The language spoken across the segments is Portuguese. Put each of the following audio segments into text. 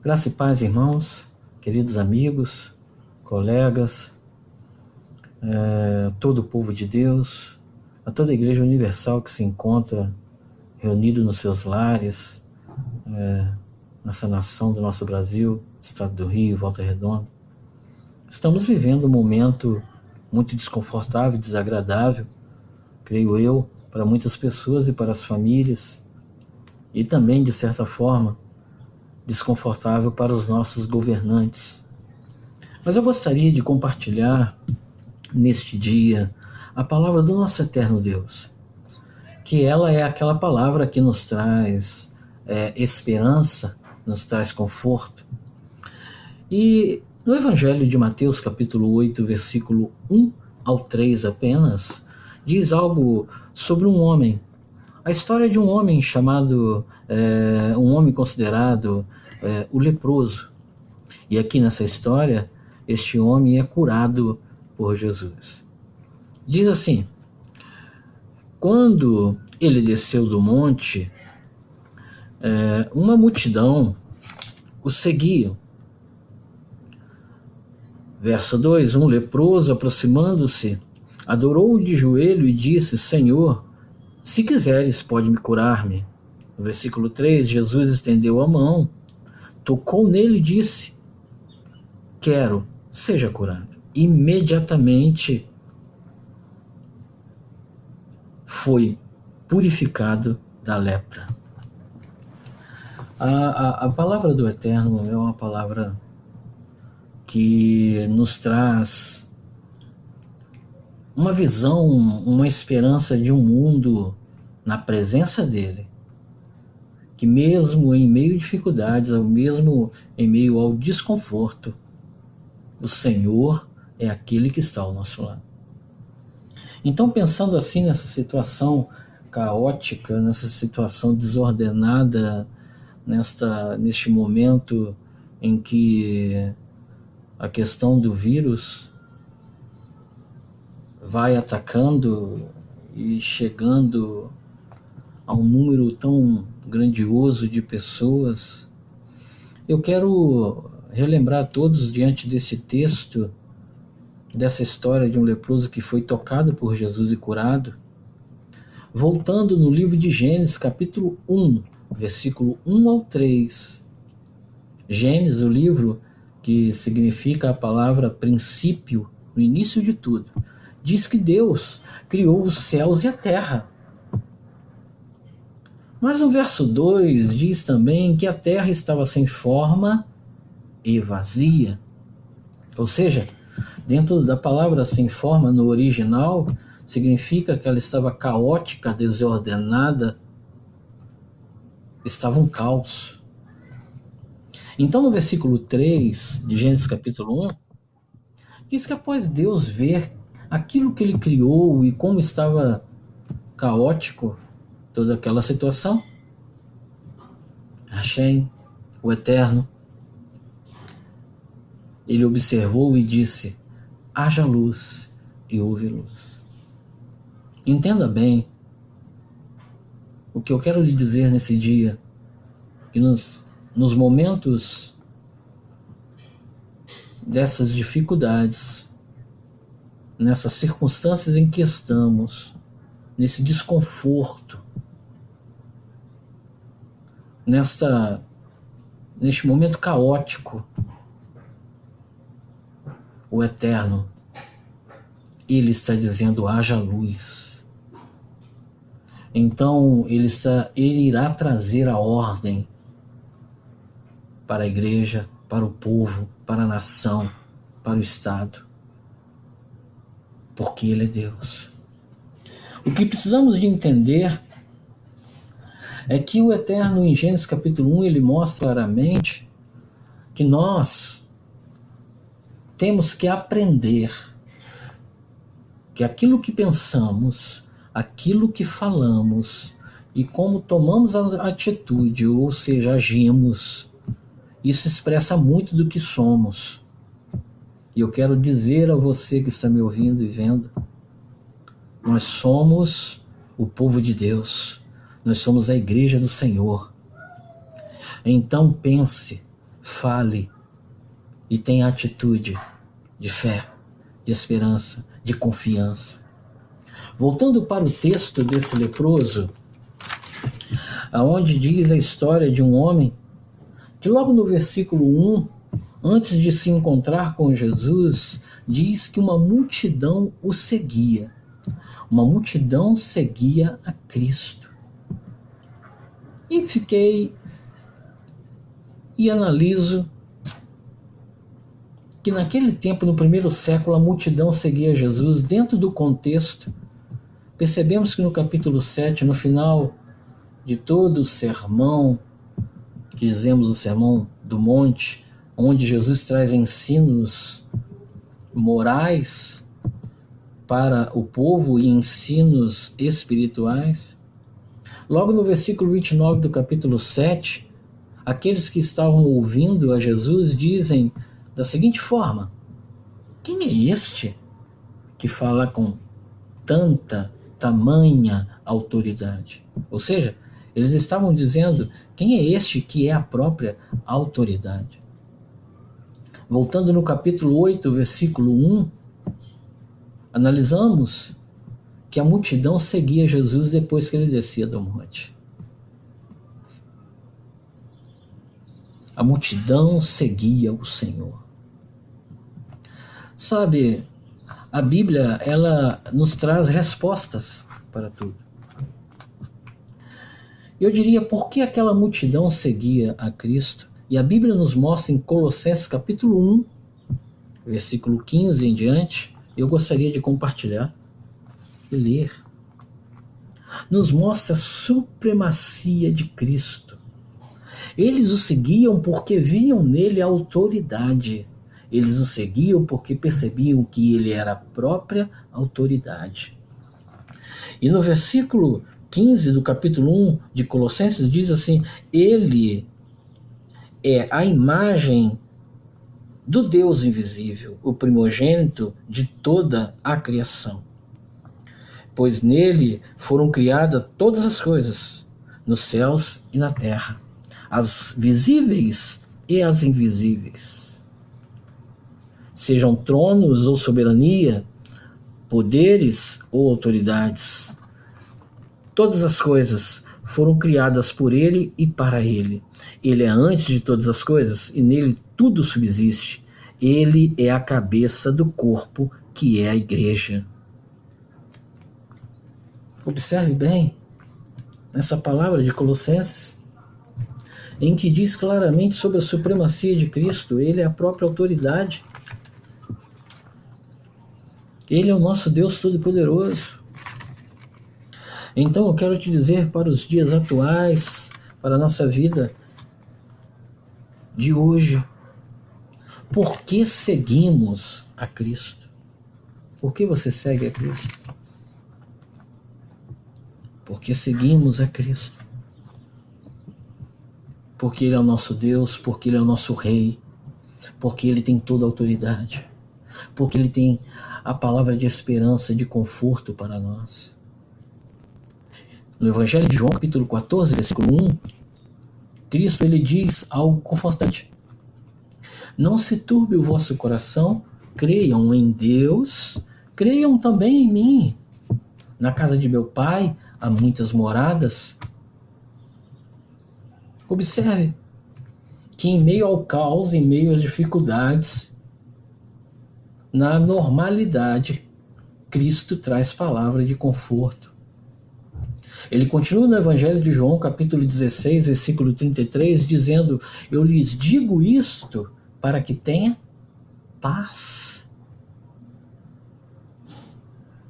Graça e paz, irmãos, queridos amigos, colegas, todo o povo de Deus, a toda a Igreja Universal que se encontra reunido nos seus lares, nessa nação do nosso Brasil, Estado do Rio, Volta Redonda. Estamos vivendo um momento muito desconfortável e desagradável, creio eu, para muitas pessoas e para as famílias, e também, de certa forma, desconfortável para os nossos governantes. Mas eu gostaria de compartilhar neste dia a palavra do nosso eterno Deus, que ela é aquela palavra que nos traz esperança, nos traz conforto. E no Evangelho de Mateus, capítulo 8, versículo 1 ao 3 apenas, diz algo sobre um homem. A história de um homem chamado, um homem considerado o leproso. E aqui nessa história, este homem é curado por Jesus. Diz assim: quando ele desceu do monte, uma multidão o seguia. Verso 2, um leproso, aproximando-se, adorou-o de joelho e disse: Senhor, se quiseres, pode me curar-me. No versículo 3, Jesus estendeu a mão, tocou nele e disse: quero, seja curado. Imediatamente foi purificado da lepra. A palavra do Eterno é uma palavra que nos traz uma visão, uma esperança de um mundo na presença dele, que mesmo em meio a dificuldades, ou mesmo em meio ao desconforto, o Senhor é aquele que está ao nosso lado. Então, pensando assim nessa situação caótica, nessa situação desordenada, neste momento em que a questão do vírus vai atacando e chegando a um número tão grandioso de pessoas, eu quero relembrar a todos, diante desse texto, dessa história de um leproso que foi tocado por Jesus e curado, voltando no livro de Gênesis, capítulo 1, versículo 1 ao 3. Gênesis, o livro que significa a palavra princípio, no início de tudo, diz que Deus criou os céus e a terra. Mas no verso 2 diz também que a terra estava sem forma e vazia. Ou seja, dentro da palavra sem forma no original, significa que ela estava caótica, desordenada, estava um caos. Então no versículo 3 de Gênesis capítulo 1, diz que após Deus ver aquilo que ele criou e como estava caótico toda aquela situação, Hashem, o Eterno, ele observou e disse: haja luz, e houve luz. Entenda bem o que eu quero lhe dizer nesse dia, que nos momentos dessas dificuldades, nessas circunstâncias em que estamos, nesse desconforto, neste momento caótico, o Eterno, ele está dizendo: haja luz. Então ele irá trazer a ordem para a igreja, para o povo, para a nação, para o Estado, porque ele é Deus. O que precisamos de entender é que o Eterno, em Gênesis capítulo 1, ele mostra claramente que nós temos que aprender que aquilo que pensamos, aquilo que falamos e como tomamos a atitude, ou seja, agimos, isso expressa muito do que somos. E eu quero dizer a você que está me ouvindo e vendo, nós somos o povo de Deus, nós somos a igreja do Senhor. Então pense, fale e tenha atitude de fé, de esperança, de confiança. Voltando para o texto desse leproso, aonde diz a história de um homem que logo no versículo 1, antes de se encontrar com Jesus, diz que uma multidão o seguia. Uma multidão seguia a Cristo. E analiso que naquele tempo, no primeiro século, a multidão seguia Jesus. Dentro do contexto, percebemos que no capítulo 7, no final de todo o sermão, que dizemos o Sermão do Monte, onde Jesus traz ensinos morais para o povo e ensinos espirituais, logo no versículo 29 do capítulo 7, aqueles que estavam ouvindo a Jesus dizem da seguinte forma: quem é este que fala com tamanha autoridade? Ou seja, eles estavam dizendo: quem é este que é a própria autoridade? Voltando no capítulo 8, versículo 1, analisamos que a multidão seguia Jesus depois que ele descia do monte. A multidão seguia o Senhor. Sabe, a Bíblia, ela nos traz respostas para tudo. Eu diria, por que aquela multidão seguia a Cristo? E a Bíblia nos mostra em Colossenses capítulo 1, versículo 15 em diante. Eu gostaria de compartilhar e ler. Nos mostra a supremacia de Cristo. Eles o seguiam porque viam nele a autoridade. Eles o seguiam porque percebiam que ele era a própria autoridade. E no versículo 15 do capítulo 1 de Colossenses diz assim: ele é a imagem do Deus invisível, o primogênito de toda a criação. Pois nele foram criadas todas as coisas, nos céus e na terra, as visíveis e as invisíveis. Sejam tronos ou soberania, poderes ou autoridades. Todas as coisas foram criadas por ele e para ele. Ele é antes de todas as coisas e nele tudo subsiste. Ele é a cabeça do corpo, que é a igreja. Observe bem essa palavra de Colossenses, em que diz claramente sobre a supremacia de Cristo. Ele é a própria autoridade. Ele é o nosso Deus Todo-Poderoso. Então eu quero te dizer, para os dias atuais, para a nossa vida de hoje, por que seguimos a Cristo? Por que você segue a Cristo? Porque seguimos a Cristo. Porque Ele é o nosso Deus, porque Ele é o nosso Rei, porque Ele tem toda a autoridade, porque Ele tem a palavra de esperança, de conforto para nós. No Evangelho de João, capítulo 14, versículo 1, Cristo ele diz algo confortante. Não se turbe o vosso coração, creiam em Deus, creiam também em mim. Na casa de meu Pai há muitas moradas. Observe que em meio ao caos, em meio às dificuldades, na normalidade, Cristo traz palavra de conforto. Ele continua no Evangelho de João, capítulo 16, versículo 33, dizendo: eu lhes digo isto para que tenha paz.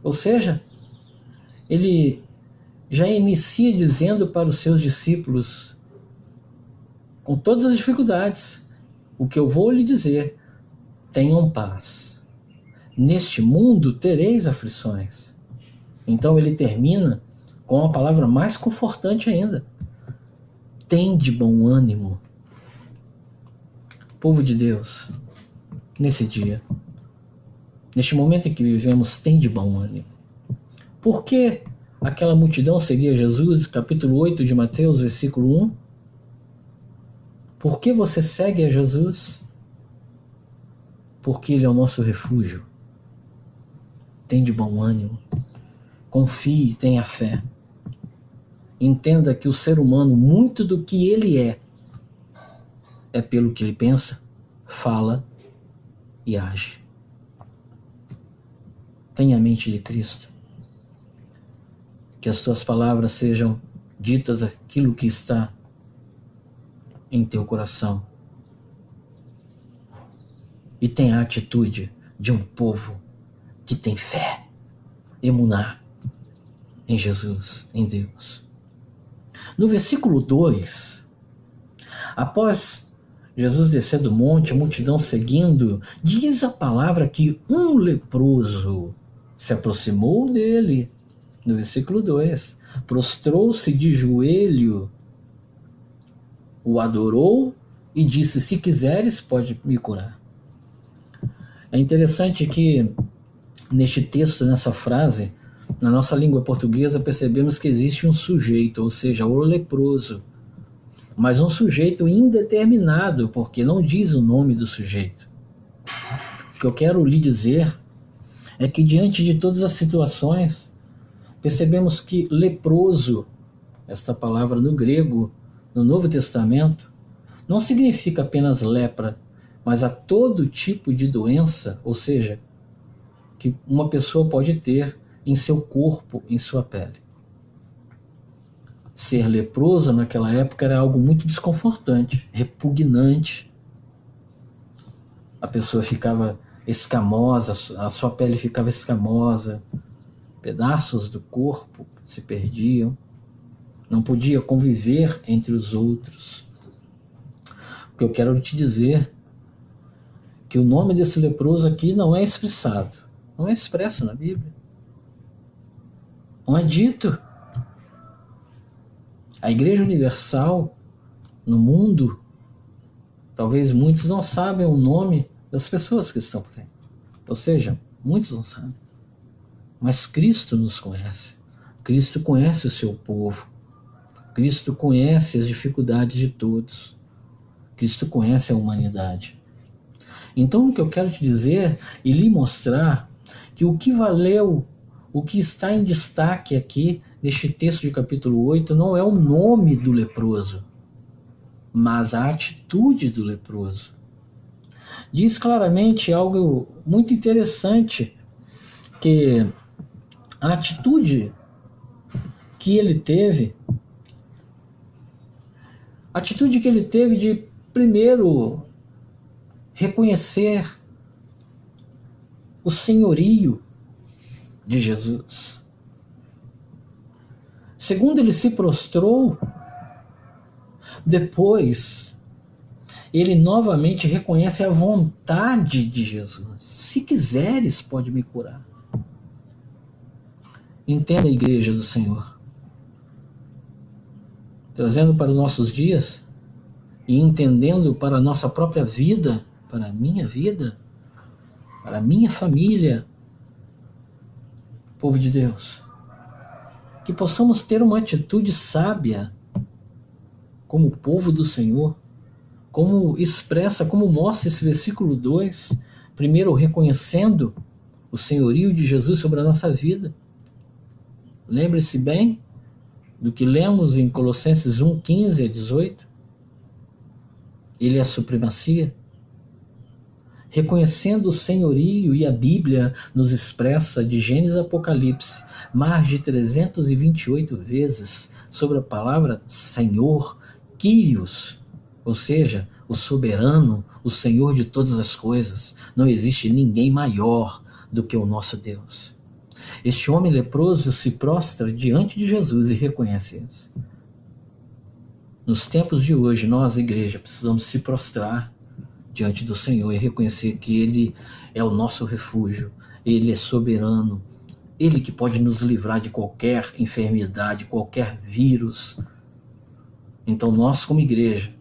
Ou seja, ele já inicia dizendo para os seus discípulos, com todas as dificuldades, o que eu vou lhe dizer: tenham paz. Neste mundo tereis aflições. Então ele termina com uma palavra mais confortante ainda: tende bom ânimo. Povo de Deus, nesse dia, neste momento em que vivemos, tende bom ânimo. Por que aquela multidão seguia Jesus? Capítulo 8 de Mateus, versículo 1. Por que você segue a Jesus? Porque Ele é o nosso refúgio. Tem de bom ânimo. Confie, tenha fé. Entenda que o ser humano, muito do que ele é pelo que ele pensa, fala e age. Tenha a mente de Cristo. Que as tuas palavras sejam ditas aquilo que está em teu coração. E tenha a atitude de um povo que tem fé, emuná em Jesus, em Deus. No versículo 2, após Jesus descer do monte, a multidão seguindo, diz a palavra que um leproso se aproximou dele. No versículo 2, prostrou-se de joelho, o adorou e disse: se quiseres, pode me curar. É interessante que neste texto, nessa frase, na nossa língua portuguesa, percebemos que existe um sujeito, ou seja, o leproso, mas um sujeito indeterminado, porque não diz o nome do sujeito. O que eu quero lhe dizer é que diante de todas as situações, percebemos que leproso, esta palavra no grego, no Novo Testamento, não significa apenas lepra, mas a todo tipo de doença, ou seja, que uma pessoa pode ter em seu corpo, em sua pele. Ser leproso naquela época era algo muito desconfortante, repugnante. A pessoa ficava escamosa, a sua pele ficava escamosa, pedaços do corpo se perdiam, não podia conviver entre os outros. O que eu quero te dizer é que o nome desse leproso aqui não é expressado, não é expresso na Bíblia. Não é dito. A Igreja Universal no mundo, talvez muitos não sabem o nome das pessoas que estão por aí. Ou seja, muitos não sabem. Mas Cristo nos conhece. Cristo conhece o seu povo. Cristo conhece as dificuldades de todos. Cristo conhece a humanidade. Então o que eu quero te dizer e lhe mostrar que o que valeu, o que está em destaque aqui neste texto de capítulo 8 não é o nome do leproso, mas a atitude do leproso. Diz claramente algo muito interessante, que a atitude que ele teve, de primeiro reconhecer o senhorio de Jesus. Segundo, ele se prostrou. Depois, ele novamente reconhece a vontade de Jesus. Se quiseres, pode me curar. Entenda a igreja do Senhor. Trazendo para os nossos dias e entendendo para a nossa própria vida, para a minha vida, para a minha família, povo de Deus, que possamos ter uma atitude sábia como povo do Senhor, como expressa, como mostra esse versículo 2, primeiro reconhecendo o senhorio de Jesus sobre a nossa vida. Lembre-se bem do que lemos em Colossenses 1, 15 a 18. Ele é a supremacia. Reconhecendo o senhorio, e a Bíblia nos expressa de Gênesis a Apocalipse mais de 328 vezes sobre a palavra Senhor, Kyrios, ou seja, o soberano, o Senhor de todas as coisas. Não existe ninguém maior do que o nosso Deus. Este homem leproso se prostra diante de Jesus e reconhece isso. Nos tempos de hoje, nós, igreja, precisamos se prostrar diante do Senhor e reconhecer que Ele é o nosso refúgio, Ele é soberano, Ele que pode nos livrar de qualquer enfermidade, qualquer vírus. Então nós, como igreja,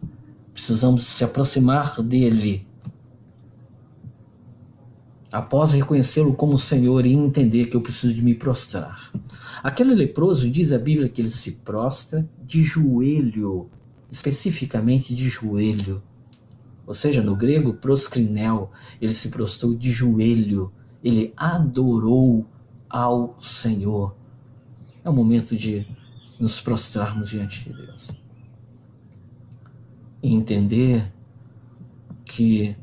precisamos se aproximar dEle após reconhecê-lo como Senhor e entender que eu preciso de me prostrar. Aquele leproso, diz a Bíblia, que ele se prostra de joelho. especificamente de joelho. Ou seja, no grego, proskrinel, ele se prostrou de joelho, ele adorou ao Senhor. É o momento de nos prostrarmos diante de Deus. E entender que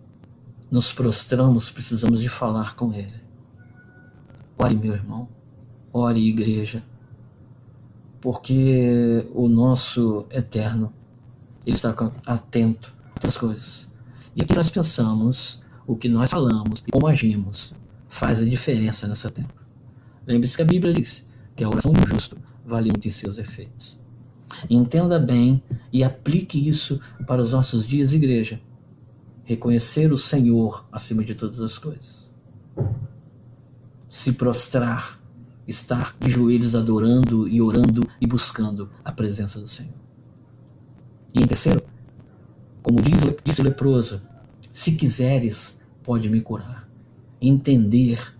nos prostramos, precisamos de falar com Ele. Ore, meu irmão, ore, igreja, porque o nosso Eterno, Ele está atento a todas as coisas. E aqui nós pensamos, o que nós falamos e como agimos faz a diferença nessa tempo. Lembre-se que a Bíblia diz que a oração do justo vale muito em seus efeitos. Entenda bem e aplique isso para os nossos dias, igreja. Reconhecer o Senhor acima de todas as coisas. Se prostrar, estar de joelhos adorando e orando e buscando a presença do Senhor. E em terceiro, como disse o leproso, se quiseres, pode me curar. Entender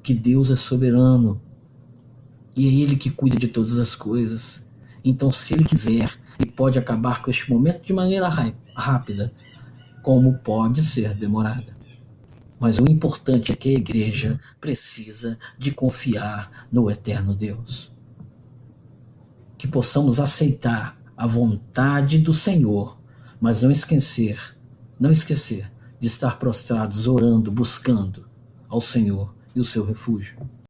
que Deus é soberano e é Ele que cuida de todas as coisas. Então, se Ele quiser, Ele pode acabar com este momento de maneira rápida, como pode ser demorada. Mas o importante é que a igreja precisa de confiar no eterno Deus. Que possamos aceitar a vontade do Senhor, mas não esquecer de estar prostrados, orando, buscando ao Senhor e o seu refúgio.